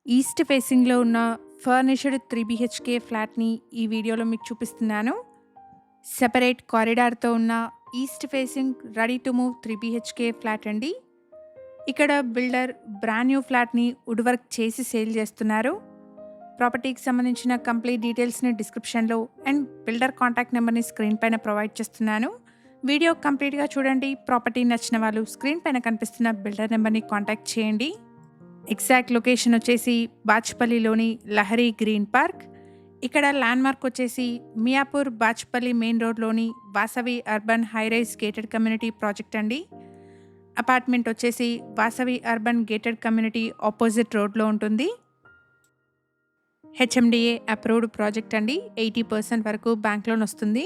East ఫేసింగ్‌లో ఉన్న furnished 3 BHK ఫ్లాట్‌ని ఈ వీడియోలో మీకు చూపిస్తున్నాను. సెపరేట్ కారిడార్‌తో ఉన్న east facing ready to move 3 BHK flat అండి. ఇక్కడ బిల్డర్ బ్రాండ్ న్యూ ఫ్లాట్‌ని వుడ్ వర్క్ చేసి సేల్ చేస్తున్నారు. ప్రాపర్టీకి సంబంధించిన కంప్లీట్ డీటెయిల్స్‌ని డిస్క్రిప్షన్‌లో అండ్ బిల్డర్ కాంటాక్ట్ నెంబర్‌ని స్క్రీన్ పైన ప్రొవైడ్ చేస్తున్నాను. వీడియో కంప్లీట్‌గా చూడండి. ప్రాపర్టీ నచ్చిన వాళ్ళు స్క్రీన్ పైన కనిపిస్తున్న బిల్డర్ నెంబర్‌ని కాంటాక్ట్ చేయండి. ఎగ్జాక్ట్ లొకేషన్ వచ్చేసి బాచ్పల్లిలోని లహరి గ్రీన్ పార్క్. ఇక్కడ ల్యాండ్‌మార్క్ వచ్చేసి మియాపూర్ బాచ్పల్లి మెయిన్ రోడ్‌లోని Vasavi urban high rise gated community project అండి. అపార్ట్మెంట్ వచ్చేసి Vasavi urban gated community opposite రోడ్‌లో ఉంటుంది. హెచ్ఎండిఏ అప్రూవ్డ్ ప్రాజెక్ట్ అండి. 80% వరకు బ్యాంక్ లోన్ వస్తుంది.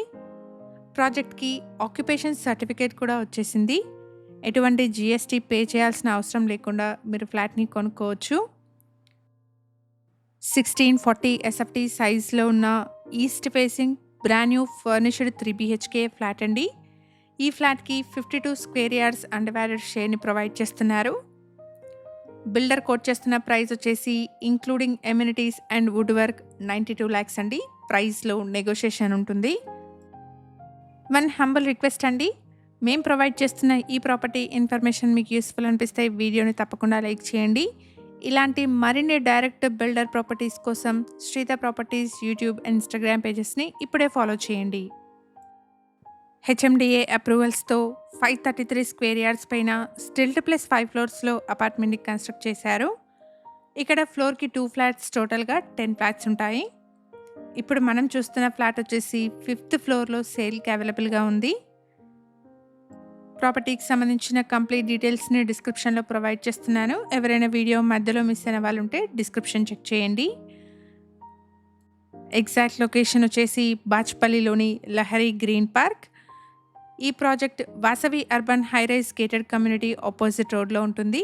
ప్రాజెక్ట్‌కి ఆక్యుపేషన్ సర్టిఫికేట్ కూడా వచ్చేసింది. ఎటువంటి జీఎస్టీ పే చేయాల్సిన అవసరం లేకుండా మీరు ఫ్లాట్‌ని కొనుక్కోవచ్చు. 1640 ఎస్ఎఫ్టీ సైజ్‌లో ఉన్న east facing brand new furnished 3 BHK flat అండి. ఈ ఫ్లాట్‌కి 52 స్క్వేర్ యార్డ్స్ అన్‌డివైడెడ్ షేర్‌ని ప్రొవైడ్ చేస్తున్నారు. బిల్డర్ కోట్ చేస్తున్న ప్రైస్ వచ్చేసి including amenities and wood work 92 lakhs అండి. ప్రైస్‌లో నెగోషియేషన్ ఉంటుంది. వన్ హంబుల్ రిక్వెస్ట్ అండి. మేము ప్రొవైడ్ చేస్తున్న ఈ ప్రాపర్టీ ఇన్ఫర్మేషన్ మీకు యూస్ఫుల్ అనిపిస్తే వీడియోని తప్పకుండా లైక్ చేయండి. ఇలాంటి మరిన్ని డైరెక్ట్ బిల్డర్ ప్రాపర్టీస్ కోసం శ్రీత ప్రాపర్టీస్ యూట్యూబ్ అండ్ ఇన్స్టాగ్రామ్ పేజెస్ని ఇప్పుడే ఫాలో చేయండి. హెచ్ఎండిఏ అప్రూవల్స్తో 533 స్క్వేర్ యార్డ్స్ పైన స్టిల్ట్ ప్లస్ 5 ఫ్లోర్స్లో అపార్ట్మెంట్ని కన్స్ట్రక్ట్ చేశారు. ఇక్కడ ఫ్లోర్కి 2 ఫ్లాట్స్, టోటల్గా 10 ఫ్లాట్స్ ఉంటాయి. ఇప్పుడు మనం చూస్తున్న ఫ్లాట్ వచ్చేసి 5th ఫ్లోర్లో సేల్కి అవైలబుల్గా ఉంది. ప్రాపర్టీకి సంబంధించిన కంప్లీట్ డీటెయిల్స్ని డిస్క్రిప్షన్లో ప్రొవైడ్ చేస్తున్నాను. ఎవరైనా వీడియో మధ్యలో మిస్ అయిన వాళ్ళు ఉంటే డిస్క్రిప్షన్ చెక్ చేయండి. ఎగ్జాక్ట్ లొకేషన్ వచ్చేసి బాచ్పల్లిలోని లహరి గ్రీన్ పార్క్. ఈ project Vasavi urban high rise gated community opposite రోడ్లో ఉంటుంది.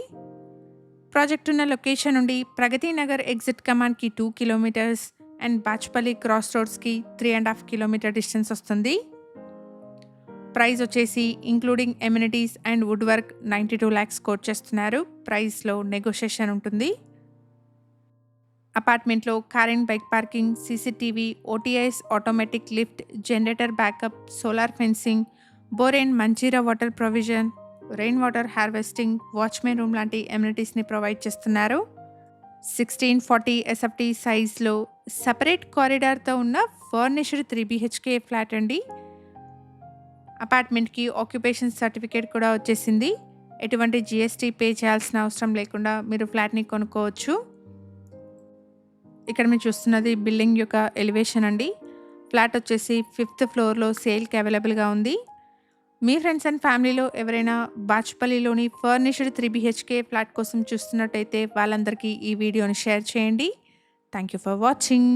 ప్రాజెక్ట్ ఉన్న లొకేషన్ నుండి ప్రగతి నగర్ ఎగ్జిట్ కమాండ్కి 2 కిలోమీటర్స్ అండ్ బాచ్పల్లి క్రాస్ రోడ్స్కి 3.5 కిలోమీటర్ డిస్టెన్స్ వస్తుంది. ప్రైస్ వచ్చేసి including amenities and wood work 92 lakhs quote చేస్తున్నారు. ప్రైస్లో నెగోషియేషన్ ఉంటుంది. అపార్ట్మెంట్లో car and bike parking, CCTV, Otis, automatic lift, generator backup, solar fencing, bore and Manjira water provision, rain water harvesting, watchmen room లాంటి ఎమ్యూనిటీస్ని provide చేస్తున్నారు. 1640 SFT సైజ్లో separate కారిడార్తో ఉన్న furnished 3 BHK flat అండి. అపార్ట్మెంట్కి ఆక్యుపేషన్ సర్టిఫికేట్ కూడా వచ్చేసింది. ఎటువంటి జీఎస్టీ పే చేయాల్సిన అవసరం లేకుండా మీరు ఫ్లాట్ని కొనుక్కోవచ్చు. ఇక్కడ మీరు చూస్తున్నది బిల్డింగ్ యొక్క ఎలివేషన్ అండి. ఫ్లాట్ వచ్చేసి 5th ఫ్లోర్లో సేల్కి అవైలబుల్గా ఉంది. మీ ఫ్రెండ్స్ అండ్ ఫ్యామిలీలో ఎవరైనా బాచ్పల్లిలోని ఫర్నిష్డ్ 3 బీహెచ్కే ఫ్లాట్ కోసం చూస్తున్నట్టయితే వాళ్ళందరికీ ఈ వీడియోని షేర్ చేయండి. Thank you for watching.